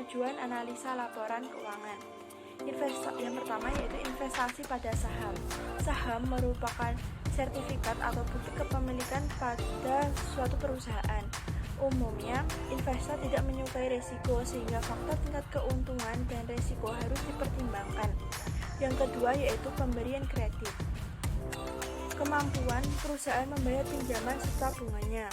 tujuan analisa laporan keuangan. Yang pertama yaitu investasi pada saham. Saham merupakan sertifikat atau bukti kepemilikan pada suatu perusahaan. Umumnya, investor tidak menyukai risiko sehingga faktor tingkat keuntungan dan risiko harus dipertimbangkan. Yang kedua yaitu pemberian kredit. Kemampuan perusahaan membayar pinjaman serta bunganya.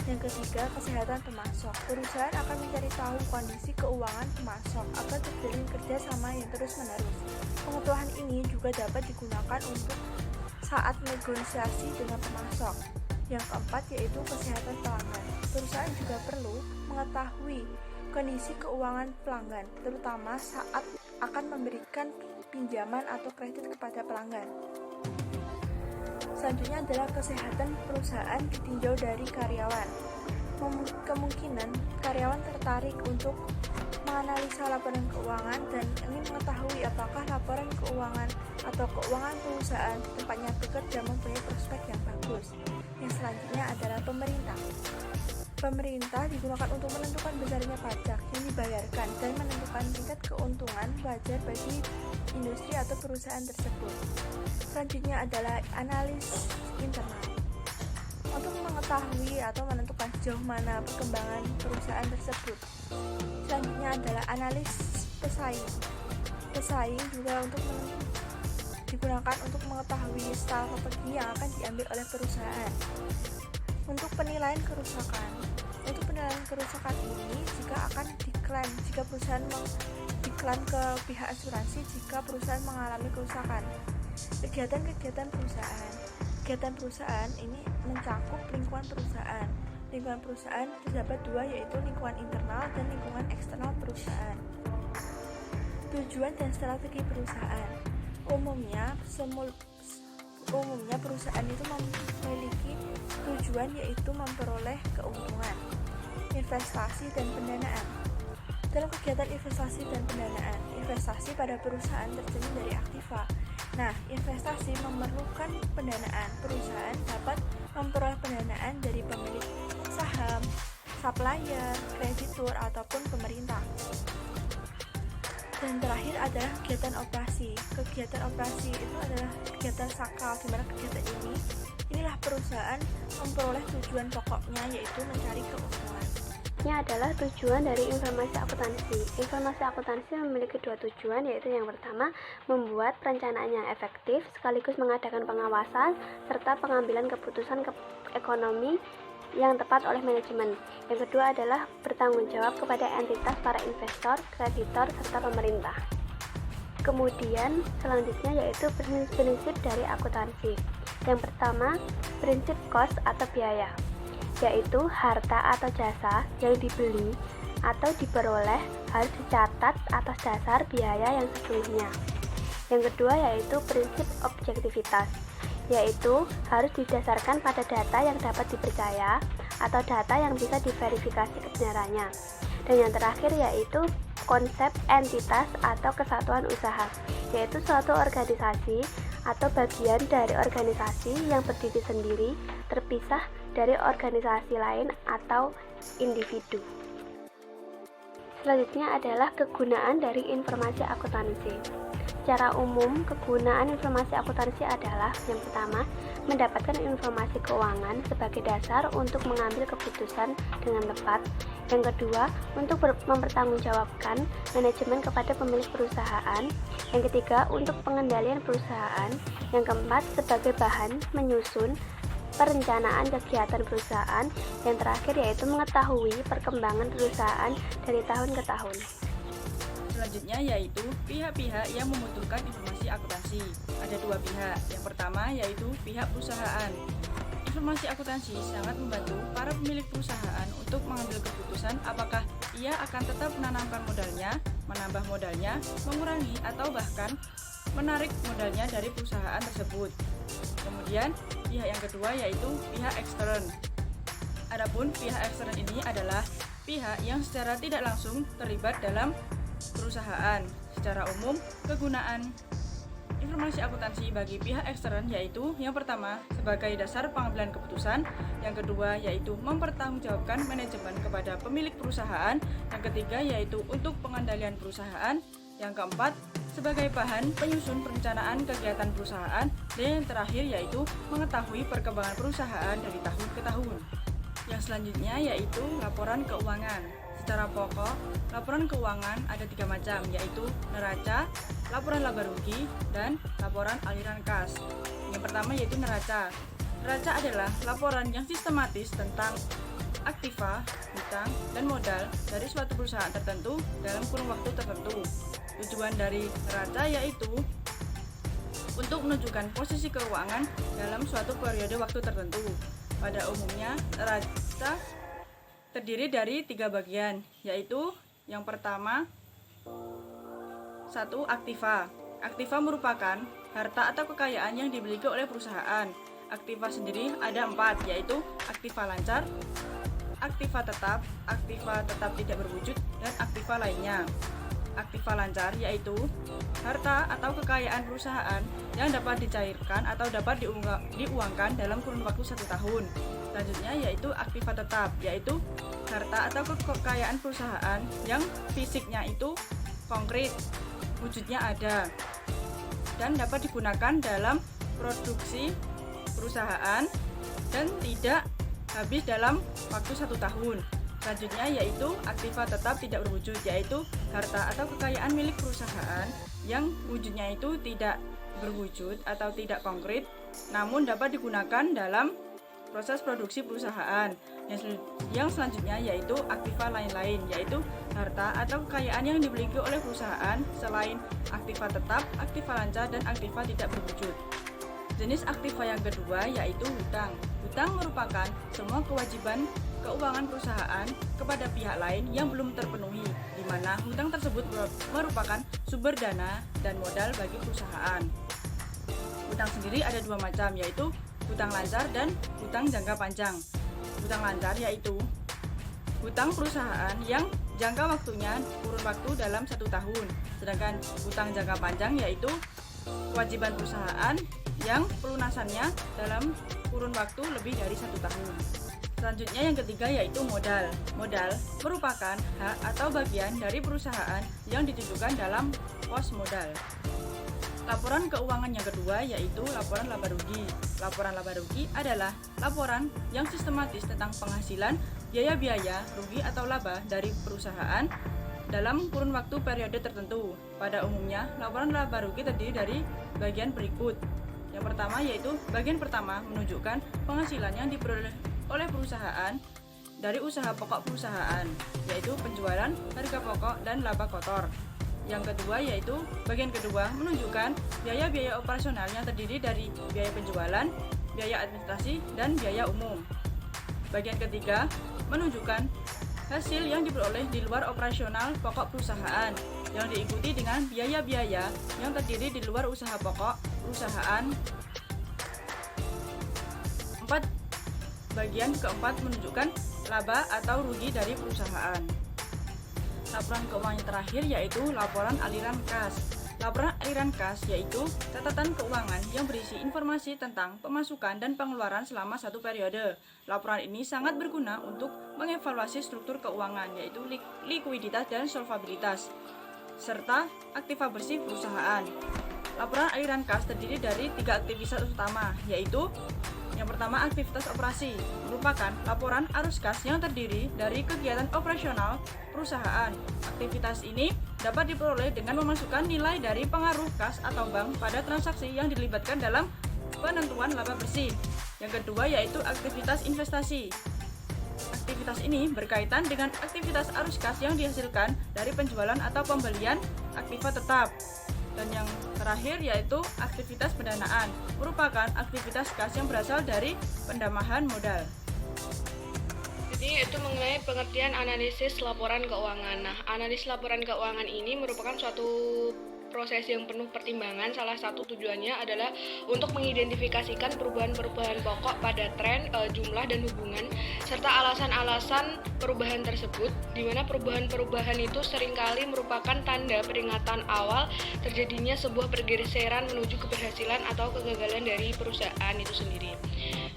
Yang ketiga, kesehatan pemasok. Perusahaan akan mencari tahu kondisi keuangan pemasok agar terjalin kerjasama yang terus-menerus. Pengetahuan ini juga dapat digunakan untuk saat negosiasi dengan pemasok. Yang keempat yaitu kesehatan pelanggan. Perusahaan juga perlu mengetahui kondisi keuangan pelanggan, terutama saat akan memberikan pinjaman atau kredit kepada pelanggan. Selanjutnya adalah kesehatan perusahaan ditinjau dari karyawan. Kemungkinan karyawan tertarik untuk menganalisa laporan keuangan dan ingin mengetahui apakah laporan keuangan atau keuangan perusahaan tempatnya bekerja mempunyai prospek yang bagus. Yang selanjutnya adalah pemerintah. Pemerintah digunakan untuk menentukan besarnya pajak yang dibayarkan dan menentukan tingkat keuntungan wajar bagi industri atau perusahaan tersebut. Selanjutnya adalah analis internal. Untuk mengetahui atau menentukan sejauh mana perkembangan perusahaan tersebut. Selanjutnya adalah analis pesaing. Pesaing juga digunakan untuk mengetahui strategi yang akan diambil oleh perusahaan. Untuk penilaian kerusakan. Untuk penilaian kerusakan ini jika perusahaan diklaim ke pihak asuransi jika perusahaan mengalami kerusakan. Kegiatan perusahaan. Kegiatan perusahaan ini mencakup lingkungan perusahaan. Lingkungan perusahaan terdapat dua, yaitu lingkungan internal dan lingkungan eksternal perusahaan. Tujuan dan strategi perusahaan. Umumnya perusahaan itu memiliki tujuan yaitu memperoleh keuntungan. Investasi dan pendanaan. Dalam kegiatan investasi dan pendanaan, investasi pada perusahaan tercermin dari aktiva. Nah, investasi memerlukan pendanaan. Perusahaan dapat memperoleh pendanaan dari pemilik saham, supplier, kreditur, ataupun pemerintah. Dan terakhir adalah kegiatan operasi. Kegiatan operasi itu adalah kegiatan sakral, di mana kegiatan inilah perusahaan memperoleh tujuan pokoknya yaitu mencari keuntungan. Ini adalah tujuan dari informasi akuntansi. Informasi akuntansi memiliki dua tujuan, yaitu yang pertama, membuat perencanaan yang efektif sekaligus mengadakan pengawasan serta pengambilan keputusan ekonomi yang tepat oleh manajemen. Yang kedua adalah bertanggung jawab kepada entitas para investor, kreditor, serta pemerintah. Kemudian selanjutnya yaitu prinsip dari akuntansi. Yang pertama, prinsip cost atau biaya, yaitu harta atau jasa yang dibeli atau diperoleh harus dicatat atas dasar biaya yang sesungguhnya. Yang kedua yaitu prinsip objektivitas, yaitu harus didasarkan pada data yang dapat dipercaya atau data yang bisa diverifikasi kebenarannya. Dan yang terakhir yaitu konsep entitas atau kesatuan usaha, yaitu suatu organisasi atau bagian dari organisasi yang berdiri sendiri, terpisah dari organisasi lain atau individu. Selanjutnya adalah kegunaan dari informasi akuntansi. Secara umum, kegunaan informasi akuntansi adalah yang pertama, mendapatkan informasi keuangan sebagai dasar untuk mengambil keputusan dengan tepat. Yang kedua, untuk mempertanggungjawabkan manajemen kepada pemilik perusahaan. Yang ketiga, untuk pengendalian perusahaan. Yang keempat, sebagai bahan menyusun perencanaan kegiatan perusahaan. Yang terakhir yaitu mengetahui perkembangan perusahaan dari tahun ke tahun. Selanjutnya yaitu pihak-pihak yang membutuhkan informasi akuntansi. Ada dua pihak. Yang pertama yaitu pihak perusahaan. Informasi akuntansi sangat membantu para pemilik perusahaan untuk mengambil keputusan apakah ia akan tetap menanamkan modalnya, menambah modalnya, mengurangi atau bahkan menarik modalnya dari perusahaan tersebut. Kemudian pihak yang kedua yaitu pihak ekstern. Adapun pihak ekstern ini adalah pihak yang secara tidak langsung terlibat dalam perusahaan. Secara umum, kegunaan informasi akuntansi bagi pihak ekstern yaitu yang pertama sebagai dasar pengambilan keputusan, yang kedua yaitu mempertanggungjawabkan manajemen kepada pemilik perusahaan, yang ketiga yaitu untuk pengendalian perusahaan, yang keempat sebagai bahan penyusun perencanaan kegiatan perusahaan, dan yang terakhir yaitu mengetahui perkembangan perusahaan dari tahun ke tahun. Yang selanjutnya yaitu laporan keuangan. Secara pokok, laporan keuangan ada 3 macam, yaitu neraca, laporan laba rugi, dan laporan aliran kas. Yang pertama yaitu neraca. Neraca adalah laporan yang sistematis tentang aktiva, hutang, dan modal dari suatu perusahaan tertentu dalam kurun waktu tertentu. Tujuan dari neraca yaitu untuk menunjukkan posisi keuangan dalam suatu periode waktu tertentu. Pada umumnya, neraca terdiri dari 3 bagian, yaitu yang pertama, 1. Aktiva. Aktiva merupakan harta atau kekayaan yang dimiliki oleh perusahaan. Aktiva sendiri ada 4, yaitu aktiva lancar, aktiva tetap tidak berwujud, dan aktiva lainnya. Aktiva lancar yaitu harta atau kekayaan perusahaan yang dapat dicairkan atau dapat diuangkan dalam kurun waktu 1 tahun. Selanjutnya yaitu aktiva tetap, yaitu harta atau kekayaan perusahaan yang fisiknya itu konkret, wujudnya ada, dan dapat digunakan dalam produksi perusahaan dan tidak habis dalam waktu 1 tahun. Selanjutnya yaitu aktiva tetap tidak berwujud, yaitu harta atau kekayaan milik perusahaan yang wujudnya itu tidak berwujud atau tidak konkret, namun dapat digunakan dalam proses produksi perusahaan. Yang selanjutnya yaitu aktiva lain-lain, yaitu harta atau kekayaan yang dimiliki oleh perusahaan selain aktiva tetap, aktiva lancar, dan aktiva tidak berwujud. Jenis aktiva yang kedua yaitu hutang. Hutang merupakan semua kewajiban keuangan perusahaan kepada pihak lain yang belum terpenuhi, di mana hutang tersebut merupakan sumber dana dan modal bagi perusahaan. Hutang sendiri ada 2 macam, yaitu hutang lancar dan hutang jangka panjang. Hutang lancar yaitu hutang perusahaan yang jangka waktunya kurun waktu dalam 1 tahun, sedangkan hutang jangka panjang yaitu kewajiban perusahaan yang pelunasannya dalam kurun waktu lebih dari 1 tahun. Selanjutnya yang ketiga yaitu modal. Modal merupakan hak atau bagian dari perusahaan yang ditujukan dalam pos modal. Laporan keuangan yang kedua yaitu laporan laba rugi. Laporan laba rugi adalah laporan yang sistematis tentang penghasilan, biaya-biaya, rugi atau laba dari perusahaan dalam kurun waktu periode tertentu. Pada umumnya, laporan laba rugi terdiri dari bagian berikut. Yang pertama yaitu bagian pertama menunjukkan penghasilan yang diperoleh oleh perusahaan dari usaha pokok perusahaan, yaitu penjualan, harga pokok, dan laba kotor. Yang kedua yaitu bagian kedua menunjukkan biaya-biaya operasional yang terdiri dari biaya penjualan, biaya administrasi, dan biaya umum. Bagian ketiga menunjukkan hasil yang diperoleh di luar operasional pokok perusahaan, yang diikuti dengan biaya-biaya yang terdiri di luar usaha pokok perusahaan. Bagian keempat menunjukkan laba atau rugi dari perusahaan. Laporan keuangan yang terakhir yaitu laporan aliran kas. Laporan aliran kas yaitu catatan keuangan yang berisi informasi tentang pemasukan dan pengeluaran selama 1 periode. Laporan ini sangat berguna untuk mengevaluasi struktur keuangan, yaitu likuiditas dan solvabilitas, serta aktiva bersih perusahaan. Laporan aliran kas terdiri dari 3 aktivitas utama, yaitu yang pertama, aktivitas operasi merupakan laporan arus kas yang terdiri dari kegiatan operasional perusahaan. Aktivitas ini dapat diperoleh dengan memasukkan nilai dari pengaruh kas atau bank pada transaksi yang dilibatkan dalam penentuan laba bersih. Yang kedua yaitu aktivitas investasi. Aktivitas ini berkaitan dengan aktivitas arus kas yang dihasilkan dari penjualan atau pembelian aktiva tetap. Dan yang terakhir yaitu aktivitas pendanaan, merupakan aktivitas kas yang berasal dari pendamahan modal. Jadi itu mengenai pengertian analisis laporan keuangan. Nah, analisis laporan keuangan ini merupakan suatu proses yang penuh pertimbangan. Salah satu tujuannya adalah untuk mengidentifikasikan perubahan-perubahan pokok pada tren, jumlah, dan hubungan, serta alasan-alasan perubahan tersebut, di mana perubahan-perubahan itu seringkali merupakan tanda peringatan awal terjadinya sebuah pergeseran menuju keberhasilan atau kegagalan dari perusahaan itu sendiri.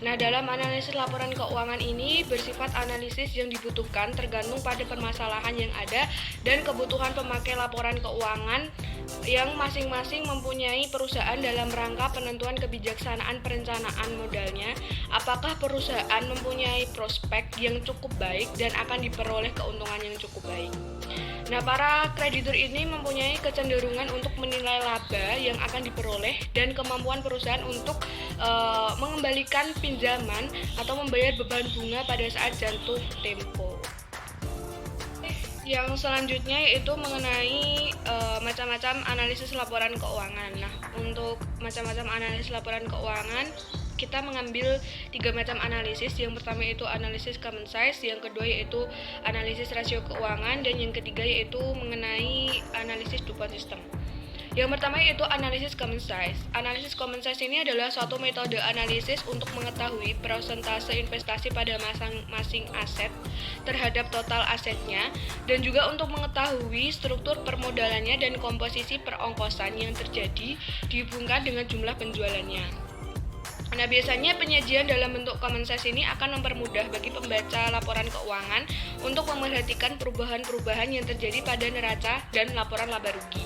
Nah, dalam analisis laporan keuangan ini bersifat analisis yang dibutuhkan tergantung pada permasalahan yang ada dan kebutuhan pemakai laporan keuangan yang masing-masing mempunyai perusahaan dalam rangka penentuan kebijaksanaan perencanaan modalnya. Apakah perusahaan mempunyai prospek yang cukup baik dan akan diperoleh keuntungan yang cukup baik. Nah, para kreditur ini mempunyai kecenderungan untuk menilai laba yang akan diperoleh dan kemampuan perusahaan untuk mengembalikan pinjaman atau membayar beban bunga pada saat jatuh tempo. Yang selanjutnya yaitu mengenai macam-macam analisis laporan keuangan. Nah, untuk macam-macam analisis laporan keuangan, kita mengambil 3 macam analisis. Yang pertama yaitu analisis common size, yang kedua yaitu analisis rasio keuangan, dan yang ketiga yaitu mengenai analisis DuPont system. Yang pertama yaitu analisis common size. Analisis common size ini adalah suatu metode analisis untuk mengetahui persentase investasi pada masing-masing aset terhadap total asetnya, dan juga untuk mengetahui struktur permodalannya dan komposisi perongkosan yang terjadi dihubungkan dengan jumlah penjualannya. Nah, biasanya penyajian dalam bentuk common size ini akan mempermudah bagi pembaca laporan keuangan untuk memerhatikan perubahan-perubahan yang terjadi pada neraca dan laporan laba rugi.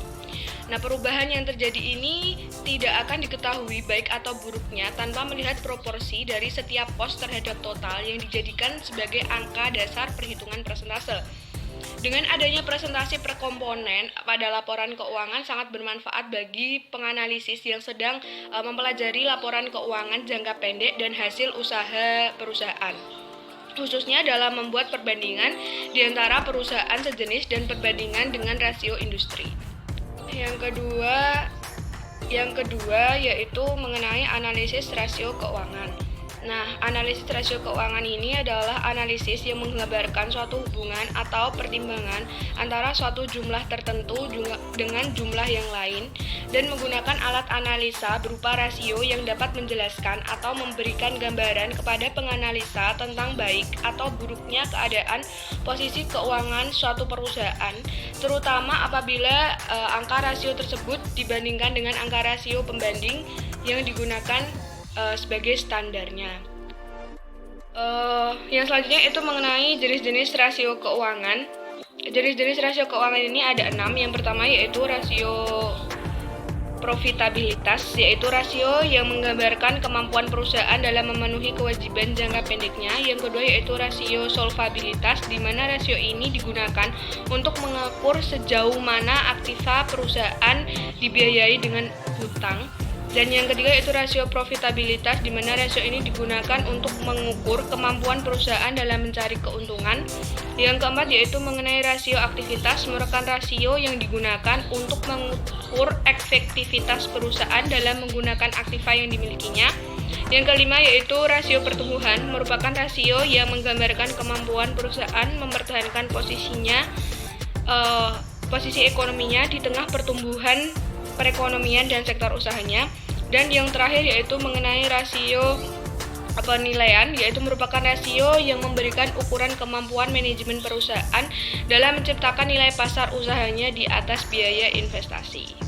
Nah, perubahan yang terjadi ini tidak akan diketahui baik atau buruknya tanpa melihat proporsi dari setiap pos terhadap total yang dijadikan sebagai angka dasar perhitungan persentase. Dengan adanya presentasi per komponen pada laporan keuangan sangat bermanfaat bagi penganalisis yang sedang mempelajari laporan keuangan jangka pendek dan hasil usaha perusahaan, khususnya dalam membuat perbandingan di antara perusahaan sejenis dan perbandingan dengan rasio industri. Yang kedua yaitu mengenai analisis rasio keuangan. Nah, analisis rasio keuangan ini adalah analisis yang menggambarkan suatu hubungan atau pertimbangan antara suatu jumlah tertentu dengan jumlah yang lain, dan menggunakan alat analisa berupa rasio yang dapat menjelaskan atau memberikan gambaran kepada penganalisa tentang baik atau buruknya keadaan posisi keuangan suatu perusahaan, terutama apabila angka rasio tersebut dibandingkan dengan angka rasio pembanding yang digunakan sebagai standarnya. Yang selanjutnya itu mengenai jenis-jenis rasio keuangan. Jenis-jenis rasio keuangan ini ada 6. Yang pertama yaitu rasio profitabilitas, yaitu rasio yang menggambarkan kemampuan perusahaan dalam memenuhi kewajiban jangka pendeknya. Yang kedua yaitu rasio solvabilitas, di mana rasio ini digunakan untuk mengukur sejauh mana aktiva perusahaan dibiayai dengan hutang. Dan yang ketiga yaitu rasio profitabilitas, di mana rasio ini digunakan untuk mengukur kemampuan perusahaan dalam mencari keuntungan. Yang keempat yaitu mengenai rasio aktivitas, merupakan rasio yang digunakan untuk mengukur efektivitas perusahaan dalam menggunakan aktiva yang dimilikinya. Yang kelima yaitu rasio pertumbuhan, merupakan rasio yang menggambarkan kemampuan perusahaan mempertahankan posisi ekonominya di tengah pertumbuhan perekonomian dan sektor usahanya. Dan yang terakhir yaitu mengenai rasio penilaian, yaitu merupakan rasio yang memberikan ukuran kemampuan manajemen perusahaan dalam menciptakan nilai pasar usahanya di atas biaya investasi.